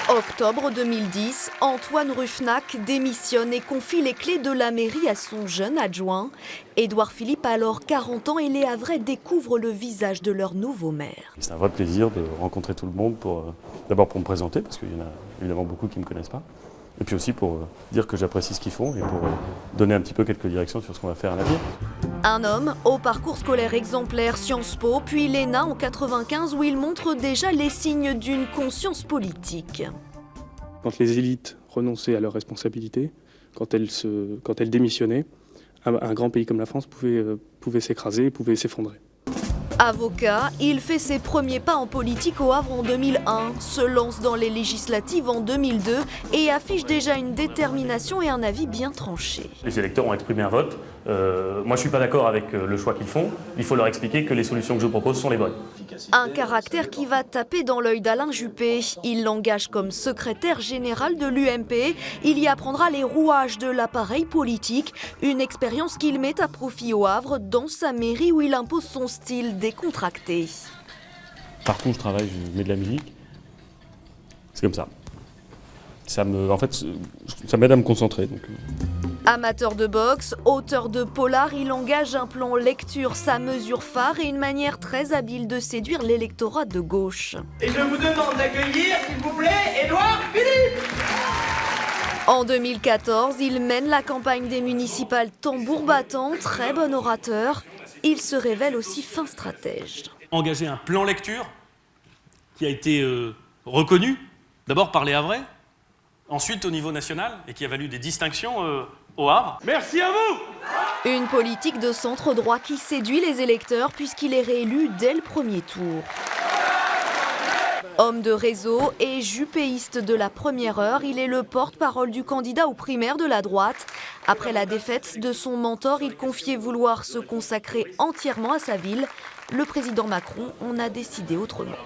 Octobre 2010, Antoine Ruffnac démissionne et confie les clés de la mairie à son jeune adjoint. Édouard Philippe, alors 40 ans, et Léa Vray découvrent le visage de leur nouveau maire. C'est un vrai plaisir de rencontrer tout le monde, d'abord pour me présenter, parce qu'il y en a évidemment beaucoup qui ne me connaissent pas, et puis aussi pour dire que j'apprécie ce qu'ils font et pour donner un petit peu quelques directions sur ce qu'on va faire à l'avenir. Un homme au parcours scolaire exemplaire, Sciences Po, puis l'ENA en 95 où il montre déjà les signes d'une conscience politique. Quand les élites renonçaient à leurs responsabilités, quand elles démissionnaient, un grand pays comme la France pouvait s'écraser, pouvait s'effondrer. Avocat, il fait ses premiers pas en politique au Havre en 2001, se lance dans les législatives en 2002 et affiche déjà une détermination et un avis bien tranché. Les électeurs ont exprimé un vote. Moi, je ne suis pas d'accord avec le choix qu'ils font. Il faut leur expliquer que les solutions que je propose sont les bonnes. Un caractère qui va taper dans l'œil d'Alain Juppé. Il l'engage comme secrétaire général de l'UMP. Il y apprendra les rouages de l'appareil politique, une expérience qu'il met à profit au Havre, dans sa mairie où il impose son style décontracté. Partout où je travaille, je mets de la musique. C'est comme ça. Ça m'aide à me concentrer. Donc. Amateur de boxe, auteur de polar, il engage un plan lecture, sa mesure phare et une manière très habile de séduire l'électorat de gauche. Et je vous demande d'accueillir, s'il vous plaît, Édouard Philippe. En 2014, il mène la campagne des municipales tambour battant, très bon orateur. Il se révèle aussi fin stratège. Engager un plan lecture qui a été reconnu, d'abord par les Havrais, ensuite au niveau national, et qui a valu des distinctions au Havre. Merci à vous. Une politique de centre-droit qui séduit les électeurs puisqu'il est réélu dès le premier tour. Homme de réseau et juppéiste de la première heure, il est le porte-parole du candidat aux primaires de la droite. Après la défaite de son mentor, il confiait vouloir se consacrer entièrement à sa ville. Le président Macron en a décidé autrement.